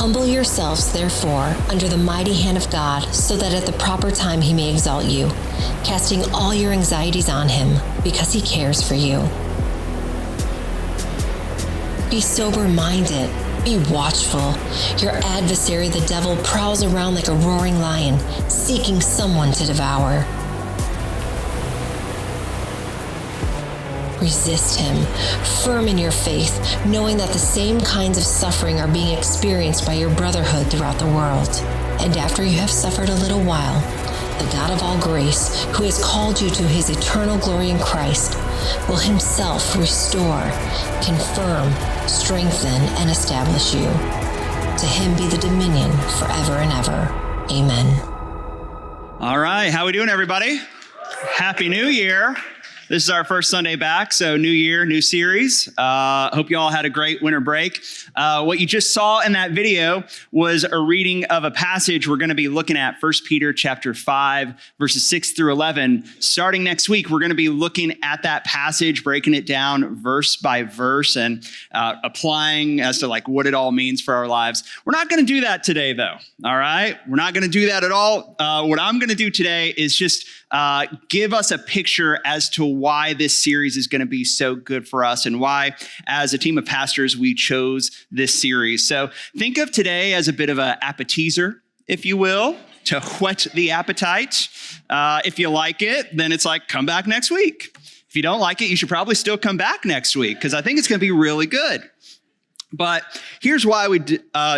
Humble yourselves, therefore, under the mighty hand of God, so that at the proper time he may exalt you, casting all your anxieties on him, because he cares for you. Be sober-minded. Be watchful. Your adversary, the devil, prowls around like a roaring lion, seeking someone to devour. Resist him, firm in your faith, knowing that the same kinds of suffering are being experienced by your brotherhood throughout the world. And after you have suffered a little while, the God of all grace, who has called you to his eternal glory in Christ, will himself restore, confirm, strengthen, and establish you. To him be the dominion forever and ever. Amen. All right, how we doing, everybody? Happy New Year. This is our first Sunday back, so new year, new series. Hope you all had a great winter break. What you just saw in that video was a reading of a passage we're going to be looking at, 1 Peter chapter 5, verses 6 through 11. Starting next week, we're going to be looking at that passage, breaking it down verse by verse and applying as to like what it all means for our lives. We're not going to do that today, though, all right? We're not going to do that at all. What I'm going to do today is just give us a picture as to why this series is going to be so good for us and why, as a team of pastors, we chose this series. So think of today as a bit of an appetizer, if you will, to whet the appetite. If you like it, then it's like, come back next week. If you don't like it, you should probably still come back next week because I think it's going to be really good. But here's why we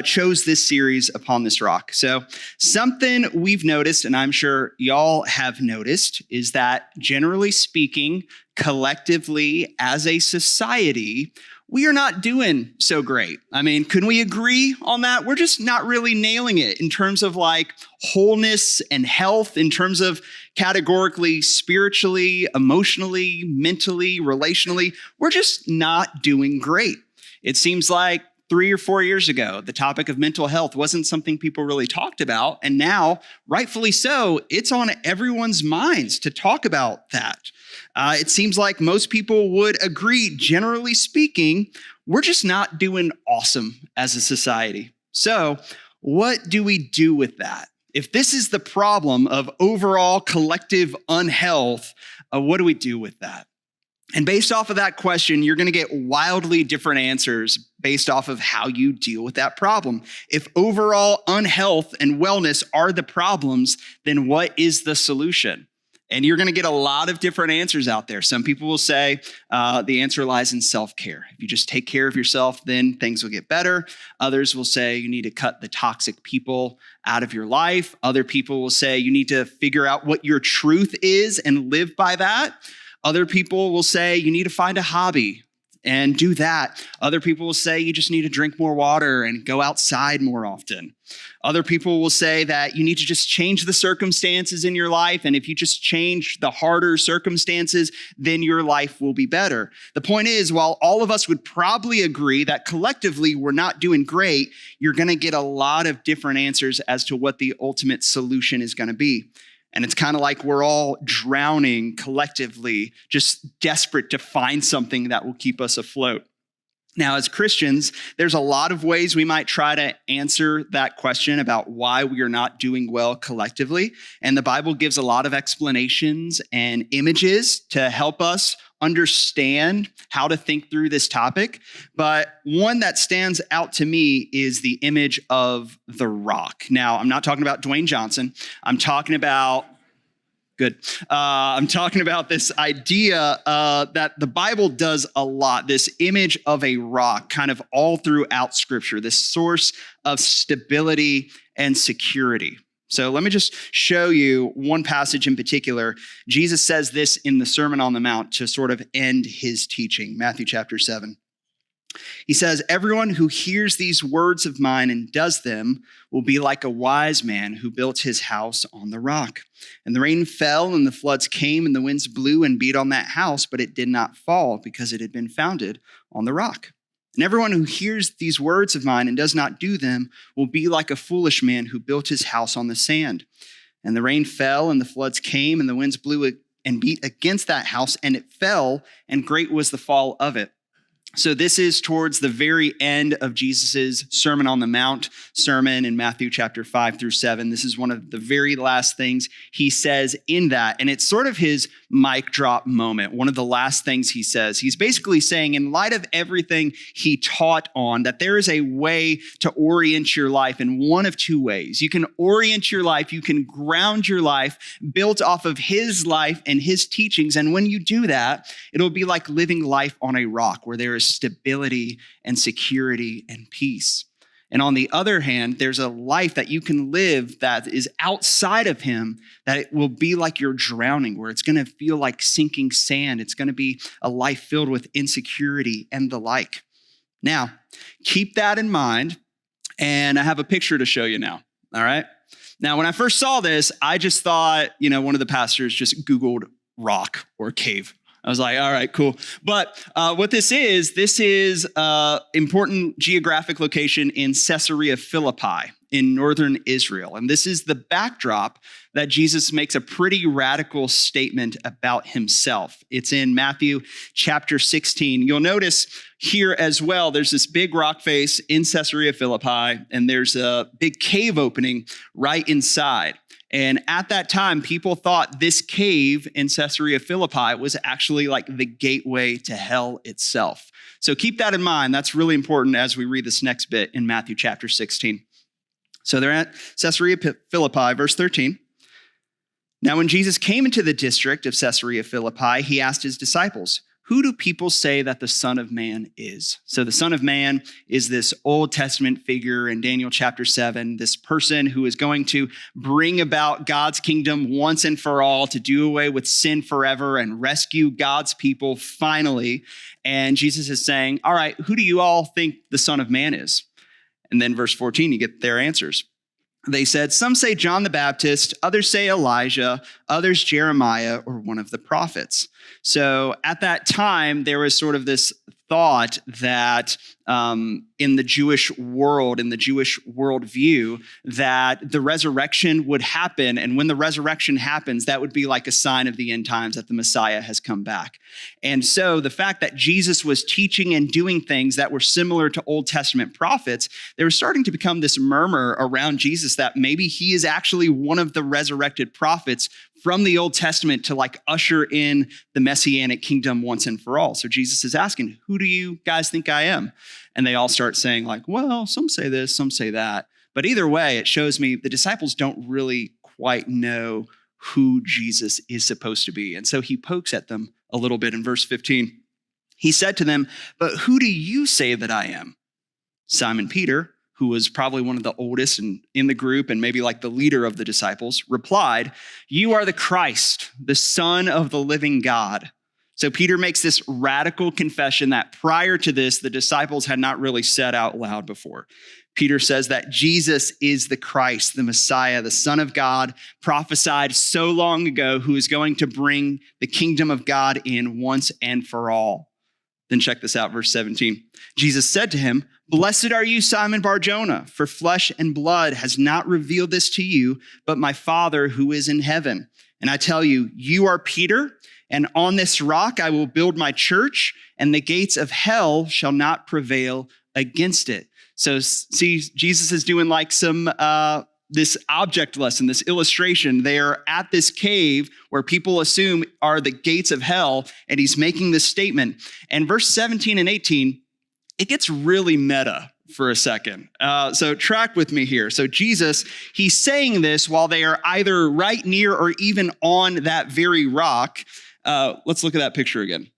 chose this series, Upon This Rock. So something we've noticed, and I'm sure y'all have noticed, is that generally speaking, collectively as a society, we are not doing so great. I mean, can we agree on that? We're just not really nailing it in terms of like wholeness and health, in terms of categorically, spiritually, emotionally, mentally, relationally. We're just not doing great. It seems like 3 or 4 years ago, the topic of mental health wasn't something people really talked about. And now, rightfully so, it's on everyone's minds to talk about that. It seems like most people would agree, generally speaking, we're just not doing awesome as a society. So what do we do with that? If this is the problem of overall collective unhealth, what do we do with that? And based off of that question, you're going to get wildly different answers based off of how you deal with that problem. If overall unhealth and wellness are the problems, then what is the solution? And you're going to get a lot of different answers out there. Some people will say the answer lies in self-care. If you just take care of yourself, then things will get better. Others will say you need to cut the toxic people out of your life. Other people will say you need to figure out what your truth is and live by that. Other people will say you need to find a hobby and do that. Other people will say you just need to drink more water and go outside more often. Other people will say that you need to just change the circumstances in your life. And if you just change the harder circumstances, then your life will be better. The point is, while all of us would probably agree that collectively we're not doing great, you're going to get a lot of different answers as to what the ultimate solution is going to be. And it's kind of like we're all drowning collectively, just desperate to find something that will keep us afloat. Now, as Christians, there's a lot of ways we might try to answer that question about why we are not doing well collectively. And the Bible gives a lot of explanations and images to help us understand how to think through this topic. But one that stands out to me is the image of the rock. Now, I'm not talking about Dwayne Johnson. I'm talking about I'm talking about this idea that the Bible does a lot, this image of a rock kind of all throughout Scripture, this source of stability and security. So let me just show you one passage in particular. Jesus says this in the Sermon on the Mount to sort of end his teaching, Matthew chapter 7. He says, "Everyone who hears these words of mine and does them will be like a wise man who built his house on the rock. And the rain fell and the floods came and the winds blew and beat on that house, but it did not fall because it had been founded on the rock. And everyone who hears these words of mine and does not do them will be like a foolish man who built his house on the sand. And the rain fell and the floods came and the winds blew and beat against that house and it fell, and great was the fall of it. So this is towards the very end of Jesus's Sermon on the Mount sermon in Matthew chapter 5-7. This is one of the very last things he says in that. And it's sort of his mic drop moment. One of the last things he says. He's basically saying, in light of everything he taught on, that there is a way to orient your life in one of two ways. You can orient your life, you can ground your life built off of his life and his teachings. And when you do that, it'll be like living life on a rock where there is stability and security and peace. And on the other hand, there's a life that you can live that is outside of him, that it will be like you're drowning, where it's going to feel like sinking sand. It's going to be a life filled with insecurity and the like. Now, keep that in mind. And I have a picture to show you now. All right. Now, when I first saw this, I just thought, one of the pastors just Googled rock or cave. I was like, all right, cool. But what this is important geographic location in Caesarea Philippi in northern Israel. And this is the backdrop that Jesus makes a pretty radical statement about himself. It's in Matthew chapter 16. You'll notice here as well, there's this big rock face in Caesarea Philippi, and there's a big cave opening right inside. And at that time, people thought this cave in Caesarea Philippi was actually like the gateway to hell itself. So keep that in mind. That's really important as we read this next bit in Matthew chapter 16. So they're at Caesarea Philippi, verse 13. Now, when Jesus came into the district of Caesarea Philippi, he asked his disciples, "Who do people say that the Son of Man is?" So the Son of Man is this Old Testament figure in Daniel chapter 7, this person who is going to bring about God's kingdom once and for all, to do away with sin forever and rescue God's people finally. And Jesus is saying, all right, who do you all think the Son of Man is? And then verse 14, you get their answers. They said, some say John the Baptist, others say Elijah, others Jeremiah, or one of the prophets. So at that time, there was sort of this thought that in the Jewish world, in the Jewish worldview, that the resurrection would happen. And when the resurrection happens, that would be like a sign of the end times that the Messiah has come back. And so the fact that Jesus was teaching and doing things that were similar to Old Testament prophets, there was starting to become this murmur around Jesus that maybe he is actually one of the resurrected prophets from the Old Testament to like usher in the Messianic kingdom once and for all. So Jesus is asking, who do you guys think I am? And they all start saying like, well, some say this, some say that. But either way, it shows me the disciples don't really quite know who Jesus is supposed to be. And so he pokes at them a little bit in verse 15. He said to them, but who do you say that I am? Simon Peter, who was probably one of the oldest in the group and maybe like the leader of the disciples, replied, you are the Christ, the Son of the living God. So Peter makes this radical confession that prior to this, the disciples had not really said out loud before. Peter says that Jesus is the Christ, the Messiah, the Son of God, prophesied so long ago, who is going to bring the kingdom of God in once and for all. Then check this out, verse 17. Jesus said to him, blessed are you, Simon Bar-Jonah, for flesh and blood has not revealed this to you, but my Father who is in heaven. And I tell you, you are Peter, and on this rock I will build my church, and the gates of hell shall not prevail against it. So see, Jesus is doing like some this object lesson, this illustration. They are at this cave where people assume are the gates of hell, and he's making this statement. And verse 17 and 18, it gets really meta for a second. So track with me here. So Jesus, he's saying this while they are either right near or even on that very rock. Let's look at that picture again.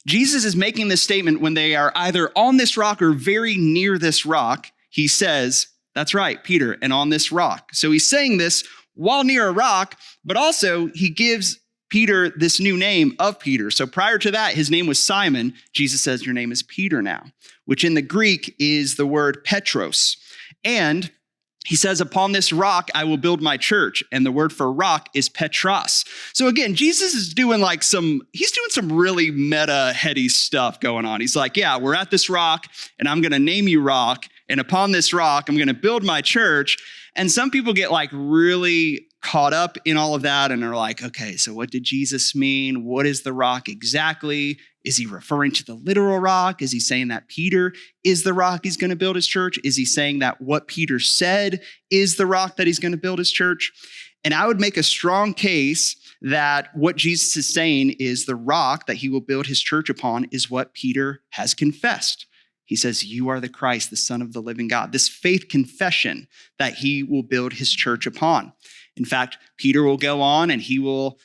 Jesus is making this statement when they are either on this rock or very near this rock. He says, that's right, Peter, and on this rock. So he's saying this while near a rock, but also he gives Peter this new name of Peter. So prior to that, his name was Simon. Jesus says, your name is Peter now, which in the Greek is the word Petros. And he says, upon this rock, I will build my church. And the word for rock is Petros. So again, Jesus is doing he's doing some really meta heady stuff going on. He's like, yeah, we're at this rock and I'm going to name you Rock. And upon this rock, I'm going to build my church. And some people get like really caught up in all of that and are like, okay, so what did Jesus mean? What is the rock exactly? Is he referring to the literal rock? Is he saying that Peter is the rock he's going to build his church? Is he saying that what Peter said is the rock that he's going to build his church? And I would make a strong case that what Jesus is saying is the rock that he will build his church upon is what Peter has confessed. He says, you are the Christ, the Son of the living God. This faith confession that he will build his church upon. In fact, Peter will go on and he will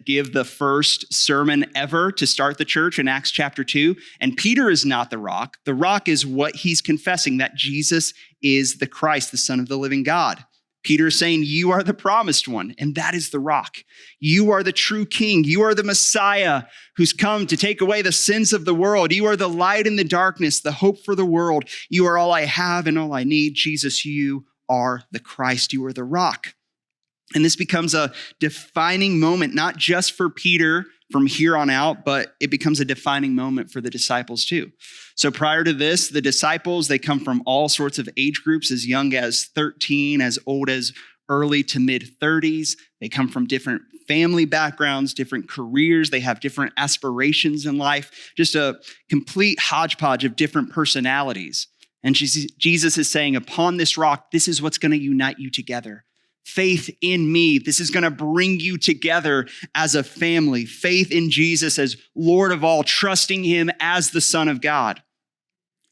give the first sermon ever to start the church in Acts chapter 2. And Peter is not the rock. The rock is what he's confessing, that Jesus is the Christ, the Son of the living God. Peter is saying, you are the promised one, and that is the rock. You are the true king. You are the Messiah who's come to take away the sins of the world. You are the light in the darkness, the hope for the world. You are all I have and all I need. Jesus, you are the Christ. You are the rock. And this becomes a defining moment, not just for Peter from here on out, but it becomes a defining moment for the disciples too. So prior to this, the disciples, they come from all sorts of age groups, as young as 13, as old as early to mid 30s. They come from different family backgrounds, different careers. They have different aspirations in life, just a complete hodgepodge of different personalities. And Jesus is saying, upon this rock, this is what's going to unite you together. Faith in me. This is going to bring you together as a family. Faith in Jesus as Lord of all, trusting him as the Son of God.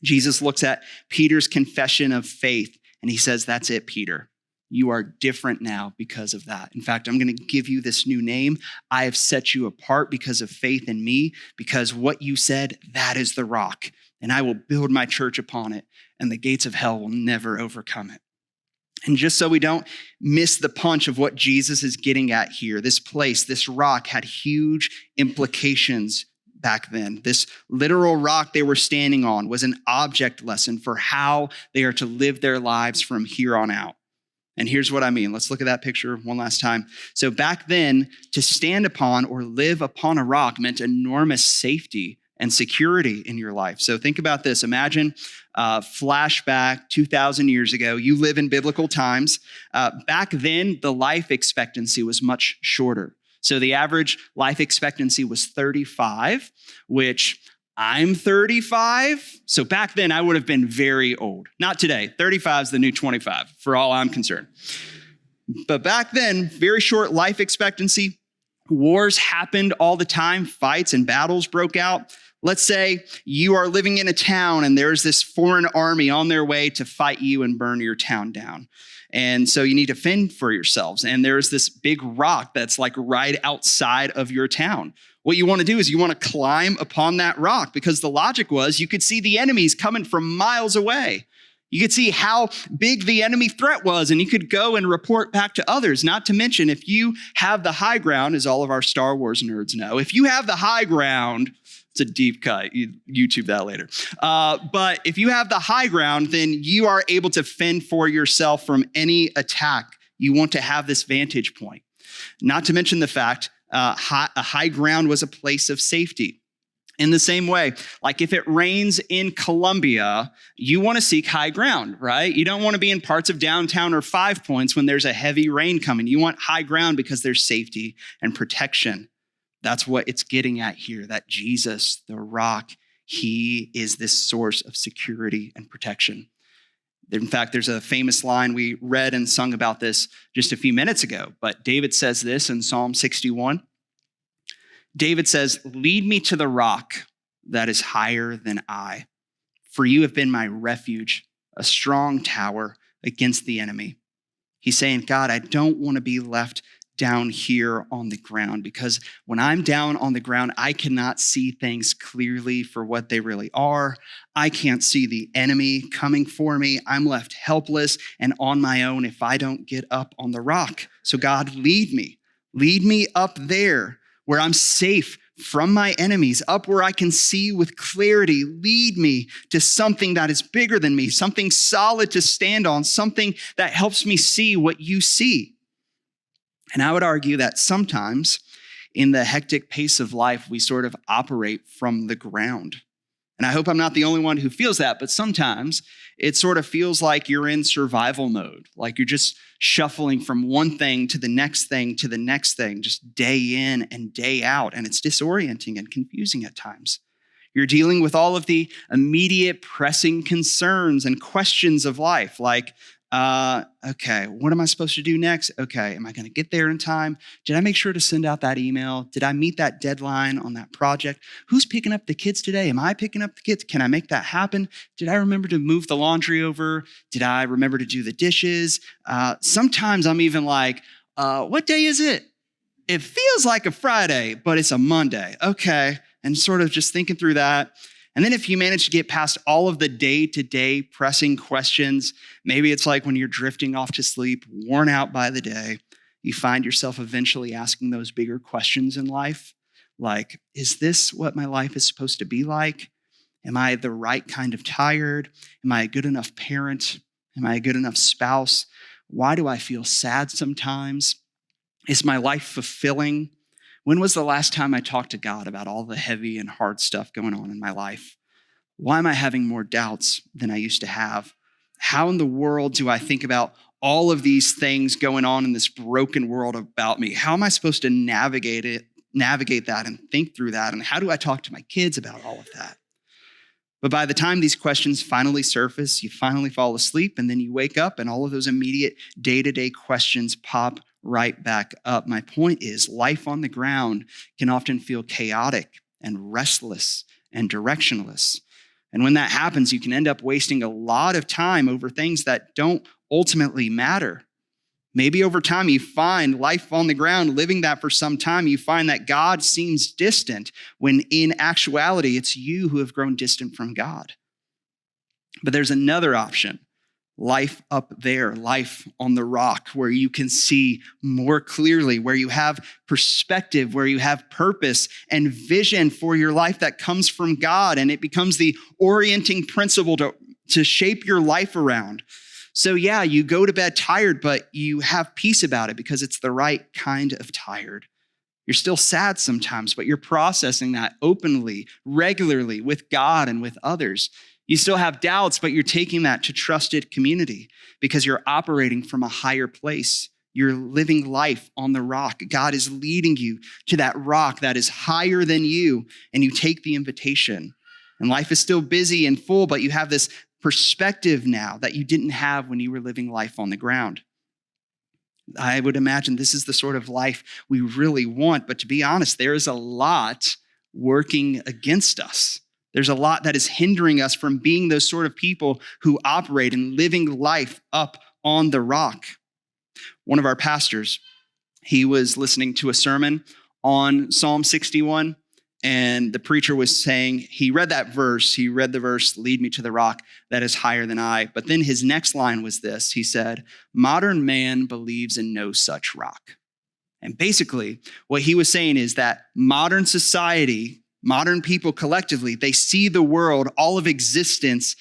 Jesus looks at Peter's confession of faith and he says, that's it, Peter. You are different now because of that. In fact, I'm going to give you this new name. I have set you apart because of faith in me, because what you said, that is the rock. And I will build my church upon it, and the gates of hell will never overcome it. And just so we don't miss the punch of what Jesus is getting at here, this place, this rock had huge implications back then. This literal rock they were standing on was an object lesson for how they are to live their lives from here on out. And here's what I mean. Let's look at that picture one last time. So back then, to stand upon or live upon a rock meant enormous safety and security in your life. So think about this. Imagine flashback 2,000 years ago. You live in biblical times. Back then, the life expectancy was much shorter. So the average life expectancy was 35, which I'm 35. So back then, I would have been very old. Not today. 35 is the new 25, for all I'm concerned. But back then, very short life expectancy. Wars happened all the time. Fights and battles broke out. Let's say you are living in a town and there's this foreign army on their way to fight you and burn your town down. And so you need to fend for yourselves. And there's this big rock that's like right outside of your town. What you want to do is you want to climb upon that rock, because the logic was you could see the enemies coming from miles away. You could see how big the enemy threat was, and you could go and report back to others. Not to mention, if you have the high ground, as all of our Star Wars nerds know, if you have the high ground, it's a deep cut. You YouTube that later. But if you have the high ground, then you are able to fend for yourself from any attack. You want to have this vantage point. Not to mention the fact a high ground was a place of safety. In the same way, like if it rains in Columbia, you want to seek high ground, right? You don't want to be in parts of downtown or Five Points when there's a heavy rain coming. You want high ground because there's safety and protection. That's what it's getting at here, that Jesus, the rock, he is this source of security and protection. In fact, there's a famous line we read and sung about this just a few minutes ago, but David says this in Psalm 61. David says, "Lead me to the rock that is higher than I, for you have been my refuge, a strong tower against the enemy." He's saying, God, I don't want to be left down here on the ground, because when I'm down on the ground, I cannot see things clearly for what they really are. I can't see the enemy coming for me. I'm left helpless and on my own if I don't get up on the rock. So God, lead me up there where I'm safe from my enemies, up where I can see with clarity. Lead me to something that is bigger than me, something solid to stand on, something that helps me see what you see. And I would argue that sometimes in the hectic pace of life, we sort of operate from the ground. And I hope I'm not the only one who feels that, but sometimes it sort of feels like you're in survival mode, like you're just shuffling from one thing to the next thing to the next thing, just day in and day out. And it's disorienting and confusing at times. You're dealing with all of the immediate pressing concerns and questions of life, like, okay, what am I supposed to do next? Okay, am I going to get there in time? Did I make sure to send out that email? Did I meet that deadline on that project? Who's picking up the kids today? Am I picking up the kids? Can I make that happen? Did I remember to move the laundry over? Did I remember to do the dishes? Sometimes I'm even like, what day is it? It feels like a Friday, but it's a Monday. Okay, and sort of just thinking through that. And then if you manage to get past all of the day-to-day pressing questions, maybe it's like when you're drifting off to sleep, worn out by the day, you find yourself eventually asking those bigger questions in life, like, is this what my life is supposed to be like? Am I the right kind of tired? Am I a good enough parent? Am I a good enough spouse? Why do I feel sad sometimes? Is my life fulfilling? When was the last time I talked to God about all the heavy and hard stuff going on in my life? Why am I having more doubts than I used to have? How in the world do I think about all of these things going on in this broken world about me? How am I supposed to navigate that and think through that? And how do I talk to my kids about all of that? But by the time these questions finally surface, you finally fall asleep, and then you wake up and all of those immediate day-to-day questions pop right back up. My point is, life on the ground can often feel chaotic and restless and directionless. And when that happens, you can end up wasting a lot of time over things that don't ultimately matter. Maybe over time you find life on the ground, living that for some time, you find that God seems distant, when in actuality, it's you who have grown distant from God. But there's another option. Life up there, life on the rock, where you can see more clearly, where you have perspective, where you have purpose and vision for your life that comes from God, and it becomes the orienting principle to shape your life around. So yeah, you go to bed tired, but you have peace about it because it's the right kind of tired. You're still sad sometimes, but you're processing that openly, regularly with God and with others. You still have doubts, but you're taking that to trusted community because you're operating from a higher place. You're living life on the rock. God is leading you to that rock that is higher than you, and you take the invitation. And life is still busy and full, but you have this perspective now that you didn't have when you were living life on the ground. I would imagine this is the sort of life we really want, but to be honest, there is a lot working against us. There's a lot that is hindering us from being those sort of people who operate and living life up on the rock. One of our pastors, he was listening to a sermon on Psalm 61, and the preacher was saying, he read the verse, lead me to the rock that is higher than I. But then his next line was this. He said, modern man believes in no such rock. And basically what he was saying is that modern society, modern people collectively, they see the world, all of existence,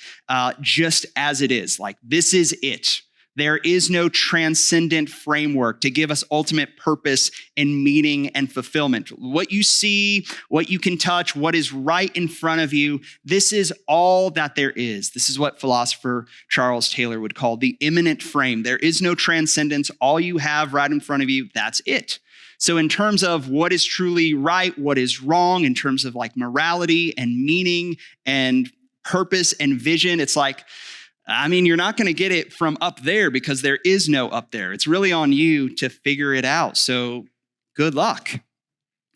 just as it is. Like, this is it. There is no transcendent framework to give us ultimate purpose and meaning and fulfillment. What you see, what you can touch, what is right in front of you, this is all that there is. This is what philosopher Charles Taylor would call the immanent frame. There is no transcendence. All you have right in front of you, that's it. So in terms of what is truly right, what is wrong, in terms of like morality and meaning and purpose and vision, it's like, you're not going to get it from up there because there is no up there. It's really on you to figure it out. So good luck.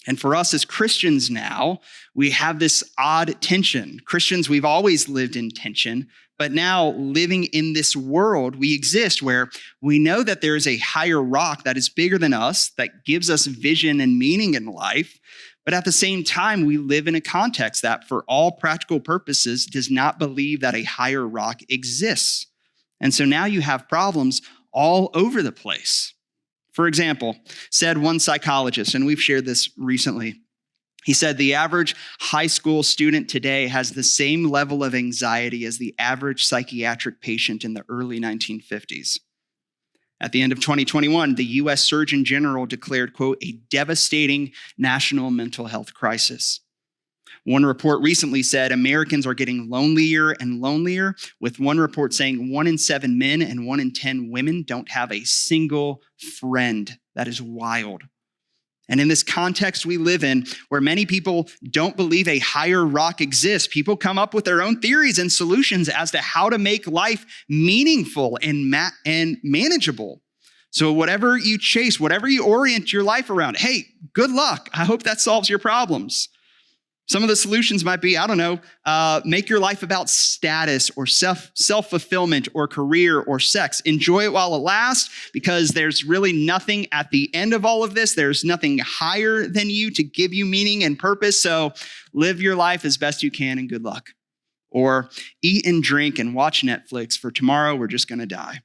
And for us as Christians now, we have this odd tension. Christians, we've always lived in tension, but now living in this world, we exist where we know that there is a higher rock that is bigger than us, that gives us vision and meaning in life. But at the same time, we live in a context that for all practical purposes does not believe that a higher rock exists. And so now you have problems all over the place. For example, said one psychologist, and we've shared this recently, he said the average high school student today has the same level of anxiety as the average psychiatric patient in the early 1950s. At the end of 2021, the U.S. Surgeon General declared, quote, a devastating national mental health crisis. One report recently said Americans are getting lonelier and lonelier, with one report saying 1 in 7 men and 1 in 10 women don't have a single friend. That is wild. And in this context we live in, where many people don't believe a higher rock exists, people come up with their own theories and solutions as to how to make life meaningful and manageable. So whatever you chase, whatever you orient your life around, hey, good luck. I hope that solves your problems. Some of the solutions might be, make your life about status or self-fulfillment or career or sex. Enjoy it while it lasts, because there's really nothing at the end of all of this. There's nothing higher than you to give you meaning and purpose. So live your life as best you can and good luck. Or eat and drink and watch Netflix, for tomorrow we're just going to die.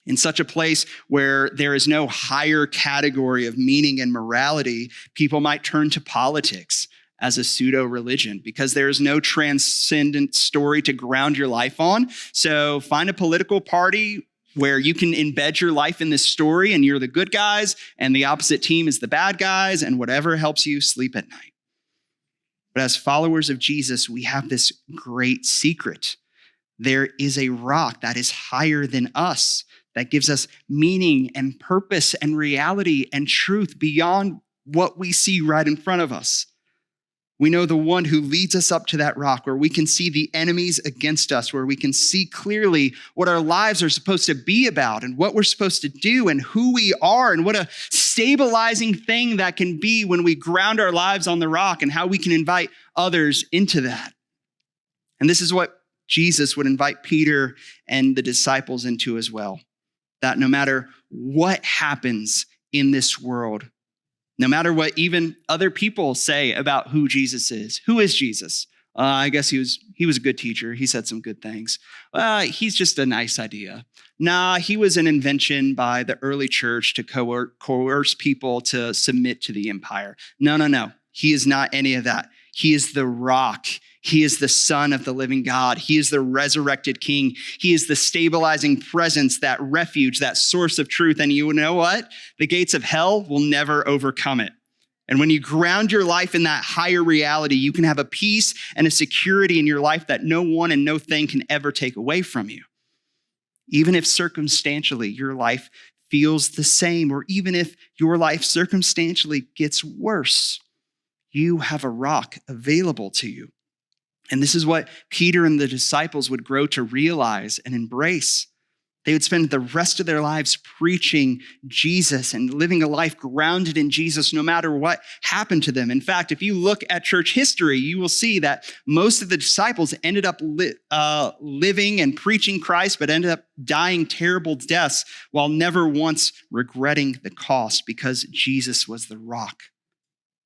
In such a place where there is no higher category of meaning and morality, people might turn to politics as a pseudo-religion, because there is no transcendent story to ground your life on. So find a political party where you can embed your life in this story, and you're the good guys and the opposite team is the bad guys, and whatever helps you sleep at night. But as followers of Jesus, we have this great secret. There is a rock that is higher than us, that gives us meaning and purpose and reality and truth beyond what we see right in front of us. We know the one who leads us up to that rock, where we can see the enemies against us, where we can see clearly what our lives are supposed to be about and what we're supposed to do and who we are, and what a stabilizing thing that can be when we ground our lives on the rock, and how we can invite others into that. And this is what Jesus would invite Peter and the disciples into as well, that no matter what happens in this world, no matter what even other people say about who Jesus is. Who is Jesus? I guess he was a good teacher. He said some good things. He's just a nice idea. Nah, he was an invention by the early church to coerce people to submit to the empire. No. He is not any of that. He is the rock. He is the Son of the living God. He is the resurrected King. He is the stabilizing presence, that refuge, that source of truth. And you know what? The gates of hell will never overcome it. And when you ground your life in that higher reality, you can have a peace and a security in your life that no one and no thing can ever take away from you. Even if circumstantially your life feels the same, or even if your life circumstantially gets worse, you have a rock available to you. And this is what Peter and the disciples would grow to realize and embrace. They would spend the rest of their lives preaching Jesus and living a life grounded in Jesus, no matter what happened to them. In fact, if you look at church history, you will see that most of the disciples ended up living and preaching Christ, but ended up dying terrible deaths while never once regretting the cost, because Jesus was the rock.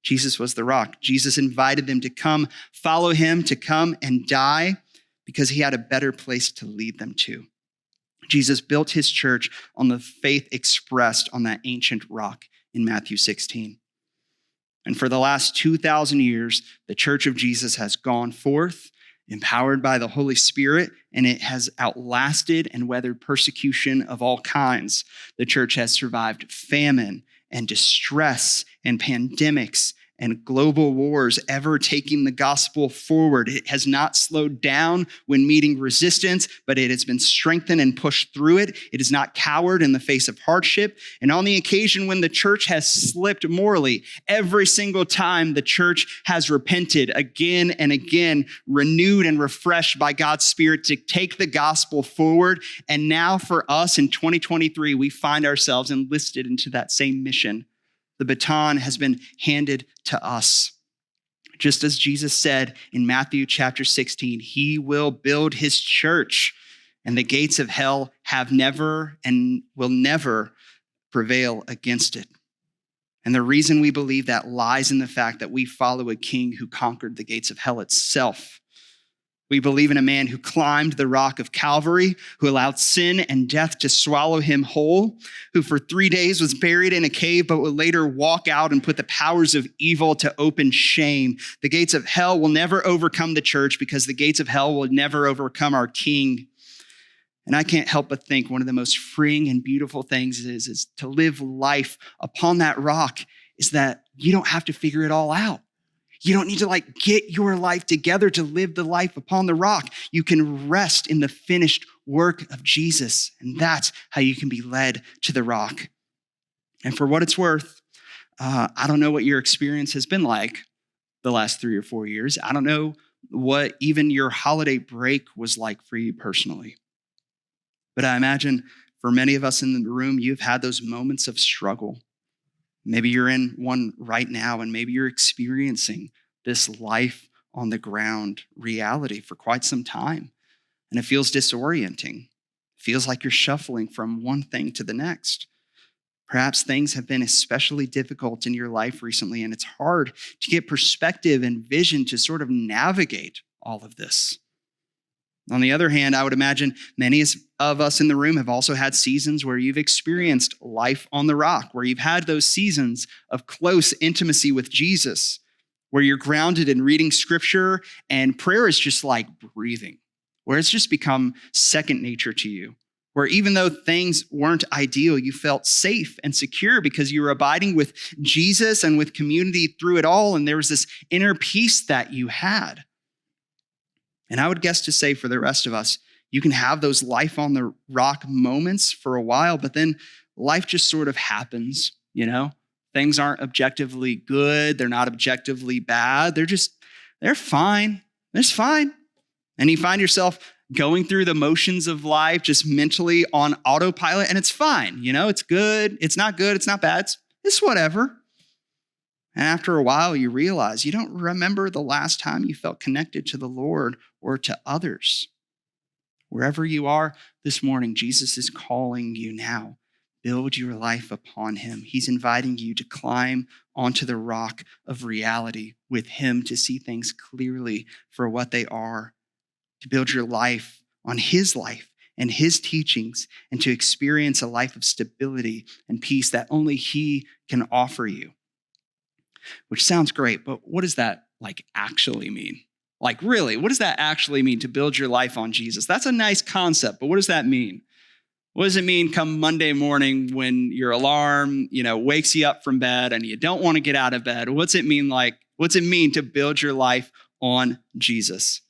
Jesus was the rock. Jesus invited them to come follow him, to come and die, because he had a better place to lead them to. Jesus built his church on the faith expressed on that ancient rock in Matthew 16. And for the last 2,000 years, the church of Jesus has gone forth, empowered by the Holy Spirit, and it has outlasted and weathered persecution of all kinds. The church has survived famine and distress and pandemics and global wars, ever taking the gospel forward. It has not slowed down when meeting resistance, but it has been strengthened and pushed through it. It is not cowered in the face of hardship. And on the occasion when the church has slipped morally, every single time the church has repented again and again, renewed and refreshed by God's Spirit to take the gospel forward. And now for us in 2023, we find ourselves enlisted into that same mission. The baton has been handed to us. Just as Jesus said in Matthew chapter 16, he will build his church, and the gates of hell have never and will never prevail against it. And the reason we believe that lies in the fact that we follow a king who conquered the gates of hell itself. We believe in a man who climbed the rock of Calvary, who allowed sin and death to swallow him whole, who for 3 days was buried in a cave, but would later walk out and put the powers of evil to open shame. The gates of hell will never overcome the church, because the gates of hell will never overcome our King. And I can't help but think one of the most freeing and beautiful things is to live life upon that rock, is that you don't have to figure it all out. You don't need to get your life together to live the life upon the rock. You can rest in the finished work of Jesus. And that's how you can be led to the rock. And for what it's worth, I don't know what your experience has been like the last 3 or 4 years. I don't know what even your holiday break was like for you personally. But I imagine for many of us in the room, you've had those moments of struggle. Maybe you're in one right now, and maybe you're experiencing this life on the ground reality for quite some time. And it feels disorienting. It feels like you're shuffling from one thing to the next. Perhaps things have been especially difficult in your life recently, and it's hard to get perspective and vision to sort of navigate all of this. On the other hand, I would imagine many of us in the room have also had seasons where you've experienced life on the rock, where you've had those seasons of close intimacy with Jesus, where you're grounded in reading scripture and prayer is just like breathing, where it's just become second nature to you, where even though things weren't ideal, you felt safe and secure because you were abiding with Jesus and with community through it all, and there was this inner peace that you had. And I would guess to say for the rest of us, you can have those life on the rock moments for a while, but then life just sort of happens, you know? Things aren't objectively good. They're not objectively bad. They're fine. It's fine. And you find yourself going through the motions of life just mentally on autopilot, and it's fine. You know, it's good. It's not good. It's not bad. It's whatever. And after a while, you realize you don't remember the last time you felt connected to the Lord or to others. Wherever you are this morning, Jesus is calling you now. Build your life upon him. He's inviting you to climb onto the rock of reality with him, to see things clearly for what they are, to build your life on his life and his teachings, and to experience a life of stability and peace that only he can offer you. Which sounds great, but what does that actually mean? Really, what does that actually mean to build your life on Jesus? That's a nice concept, but what does that mean? What does it mean come Monday morning when your alarm, wakes you up from bed and you don't want to get out of bed? What's it mean to build your life on Jesus?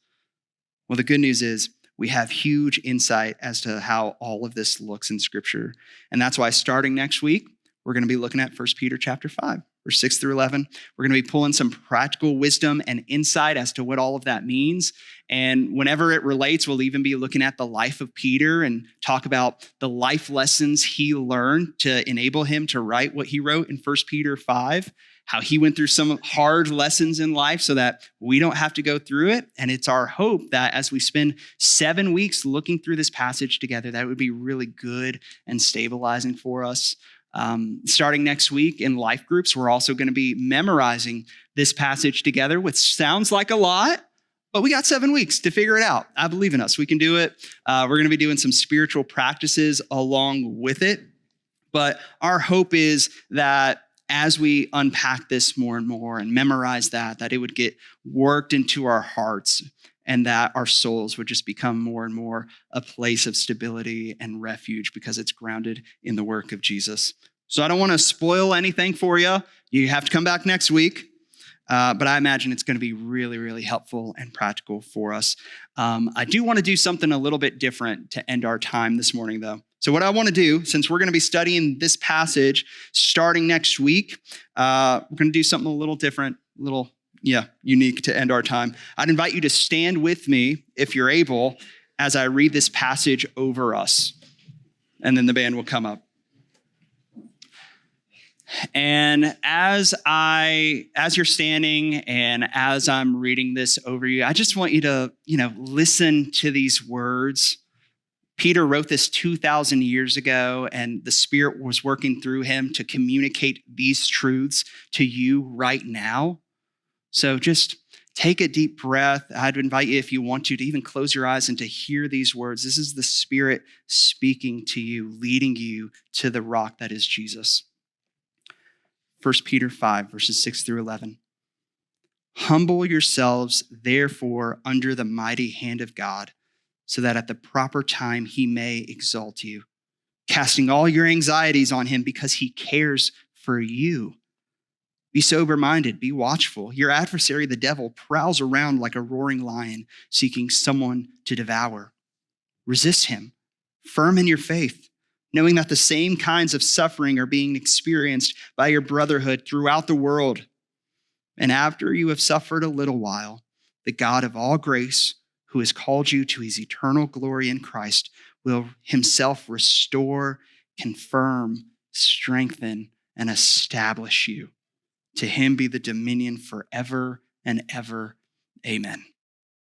Well, the good news is we have huge insight as to how all of this looks in Scripture. And that's why starting next week, we're going to be looking at 1 Peter chapter 5. Verse 6 through 11, we're going to be pulling some practical wisdom and insight as to what all of that means. And whenever it relates, we'll even be looking at the life of Peter and talk about the life lessons he learned to enable him to write what he wrote in 1 Peter 5, how he went through some hard lessons in life so that we don't have to go through it. And it's our hope that as we spend 7 weeks looking through this passage together, that would be really good and stabilizing for us. Starting next week in life groups, we're also going to be memorizing this passage together, which sounds like a lot, but we got 7 weeks to figure it out. I believe in us. We can do it. We're going to be doing some spiritual practices along with it. But our hope is that as we unpack this more and more and memorize that it would get worked into our hearts, and that our souls would just become more and more a place of stability and refuge because it's grounded in the work of Jesus. So I don't want to spoil anything for you. You have to come back next week. But I imagine it's going to be really, really helpful and practical for us. I do want to do something a little bit different to end our time this morning, though. So what I want to do, since we're going to be studying this passage starting next week, we're going to do something a little different, unique to end our time. I'd invite you to stand with me, if you're able, as I read this passage over us. And then the band will come up. And as you're standing and as I'm reading this over you, I just want you to, listen to these words. Peter wrote this 2,000 years ago, and the Spirit was working through him to communicate these truths to you right now. So just take a deep breath. I'd invite you, if you want to even close your eyes and to hear these words. This is the Spirit speaking to you, leading you to the rock that is Jesus. 1 Peter 5, verses 6 through 11. Humble yourselves, therefore, under the mighty hand of God, so that at the proper time he may exalt you, casting all your anxieties on him because he cares for you. Be sober-minded, be watchful. Your adversary, the devil, prowls around like a roaring lion, seeking someone to devour. Resist him, firm in your faith, knowing that the same kinds of suffering are being experienced by your brotherhood throughout the world. And after you have suffered a little while, the God of all grace, who has called you to his eternal glory in Christ, will himself restore, confirm, strengthen, and establish you. To him be the dominion forever and ever. Amen.